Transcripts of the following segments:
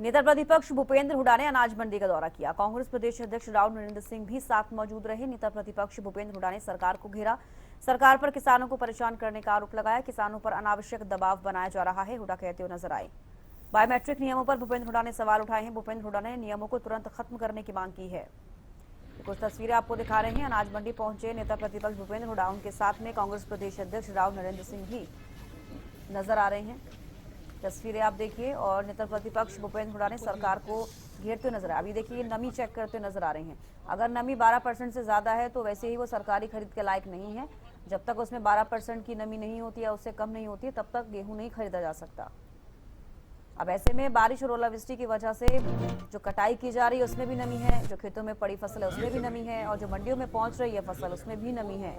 नेता प्रतिपक्ष भूपेंद्र हुड्डा ने अनाज मंडी का दौरा किया। कांग्रेस प्रदेश अध्यक्ष राव नरेंद्र सिंह भी साथ मौजूद रहे। नेता प्रतिपक्ष भूपेंद्र हुड्डा ने सरकार को घेरा। सरकार पर किसानों को परेशान करने का आरोप लगाया। किसानों पर अनावश्यक दबाव बनाया जा रहा है, हुड्डा कहते हुए नजर आए। बायोमेट्रिक नियमों पर भूपेंद्र हुड्डा ने सवाल उठाए हैं। भूपेंद्र हुड्डा ने नियमों को तुरंत खत्म करने की मांग की है। कुछ तस्वीरें आपको दिखा रहे हैं। अनाज मंडी पहुंचे नेता प्रतिपक्ष भूपेंद्र हुड्डा, उनके साथ में कांग्रेस प्रदेश अध्यक्ष राव नरेंद्र सिंह भी नजर आ रहे हैं। तस्वीरें आप देखिए। और नेता प्रतिपक्ष भूपेंद्र हुड्डा ने सरकार को घेरते हुए नजर आए। अभी देखिए नमी चेक करते हुए नजर आ रहे हैं। अगर नमी 12% से ज्यादा है तो वैसे ही वो सरकारी खरीद के लायक नहीं है। जब तक उसमें 12% की नमी नहीं होती है, उससे कम नहीं होती है, तब तक गेहूं नहीं खरीदा जा सकता। अब ऐसे में बारिश और ओलावृष्टि की वजह से जो कटाई की जा रही है उसमें भी नमी है, जो खेतों में पड़ी फसल है उसमें भी नमी है, और जो मंडियों में पहुंच रही है फसल उसमें भी नमी है।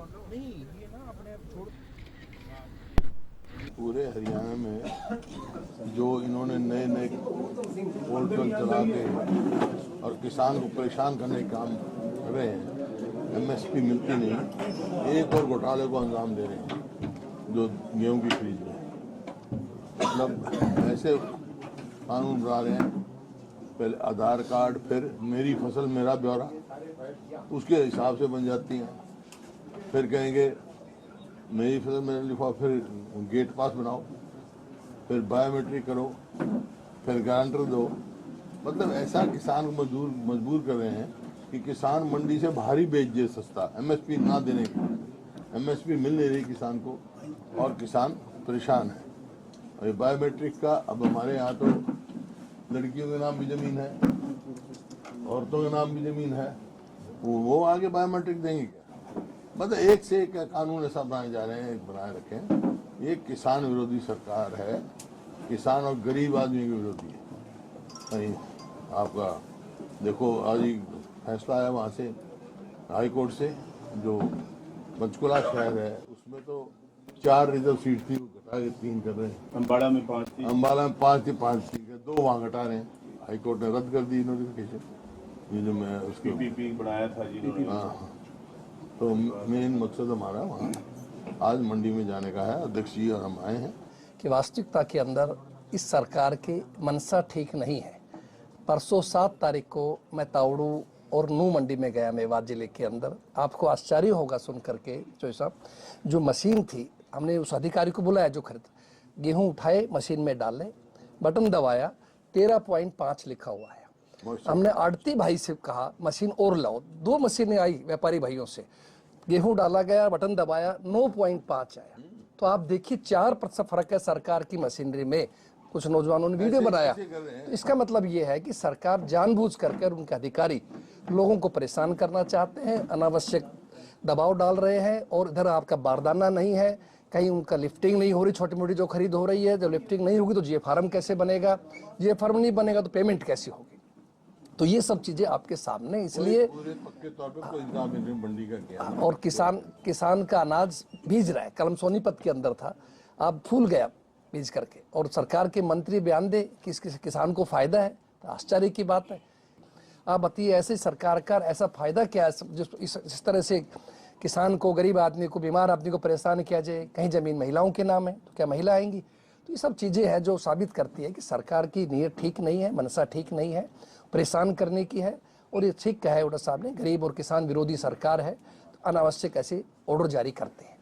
पूरे हरियाणा में जो इन्होंने नए नए पोर्टल चला के और किसान को परेशान करने का काम कर रहे हैं, एमएसपी मिलती नहीं, एक और घोटाले को अंजाम दे रहे हैं जो गेहूं की खरीद में। मतलब ऐसे कानून बना रहे हैं, पहले आधार कार्ड, फिर मेरी फसल मेरा ब्यौरा, उसके हिसाब से बन जाती हैं। फिर कहेंगे मेरी फसल मेरा लिखा, फिर गेट पास बनाओ, फिर बायोमेट्रिक करो, फिर गारंटर दो। मतलब ऐसा किसान को मजबूर कर रहे हैं कि किसान मंडी से बाहर ही बेच दे सस्ता, एमएसपी ना देने के। एमएसपी मिल नहीं रही किसान को और किसान परेशान है। और ये बायोमेट्रिक का अब हमारे यहाँ तो लड़कियों के नाम भी जमीन है, औरतों के नाम भी जमीन है, वो आगे बायोमेट्रिक देंगे क्या? मतलब एक से एक कानून ऐसा बनाए जा रहे हैं, बनाए रखें। ये किसान विरोधी सरकार है, किसान और गरीब आदमी के विरोधी है। कहीं आपका देखो आज ही फैसला आया वहाँ से हाई कोर्ट से, जो पंचकुला शहर है उसमें तो 4 रिजर्व सीट थी, वो घटा के 3 कर रहे हैं। अम्बाला में 5 थी, अम्बाला में 5 थी, 5 थी, 2 वहाँ घटा रहे हैं। हाई कोर्ट ने रद्द कर दी नोटिफिकेशन, ये जो मैं उसके पीपीपी बढ़ाया था जी। हाँ, तो मेन मकसद हमारा वहाँ आज मंडी में जाने का है। अध्यक्ष जी और हम आए हैं कि वास्तविकता के अंदर इस सरकार की मंशा ठीक नहीं है। परसों 7 तारीख को मैं तावड़ू और नू मंडी में गया, मेवात जिले के अंदर। आपको आश्चर्य होगा सुन करके चौधरी साहब, जो मशीन थी, हमने उस अधिकारी को बुलाया जो खरीद, गेहूं उठाए मशीन में डाले, बटन दबाया, 13.5 लिखा हुआ है। हमने आड़ती भाई से कहा मशीन और लाओ, 2 मशीनें आई व्यापारी भाइयों से, गेहूं डाला गया, बटन दबाया, 9.5 आया। तो आप देखिए 4% फर्क है सरकार की मशीनरी में। कुछ नौजवानों ने वीडियो बनाया। तो इसका मतलब ये है कि सरकार जानबूझ करके और उनके अधिकारी लोगों को परेशान करना चाहते हैं, अनावश्यक दबाव डाल रहे हैं। और इधर आपका बारदाना नहीं है, कहीं उनका लिफ्टिंग नहीं हो रही, छोटी मोटी जो खरीद हो रही है। जब लिफ्टिंग नहीं होगी तो जीए फार्म कैसे बनेगा, जीए फार्म नहीं बनेगा तो पेमेंट कैसे होगी। तो ये सब चीजें आपके सामने, इसलिए पक्के तौर पे कोई इंतजाम मंडी का किया। और किसान का अनाज भीज रहा है, कलम सोनीपत के अंदर था, अब फूल गया भीज करके, और सरकार के मंत्री बयान दे कि इस किसान को फायदा है, तो आश्चर्य की बात है। आप बताइए ऐसे सरकार का ऐसा फायदा क्या है जो इस तरह से किसान को, गरीब आदमी को, बीमार आदमी को परेशान किया जाए। कहीं जमीन महिलाओं के नाम है तो क्या महिला आएंगी? तो ये सब चीज़ें हैं जो साबित करती है कि सरकार की नीयत ठीक नहीं है, मनसा ठीक नहीं है, परेशान करने की है। और ये ठीक कहा है हुड्डा साहब ने, गरीब और किसान विरोधी सरकार है, तो अनावश्यक ऐसे ऑर्डर जारी करते हैं।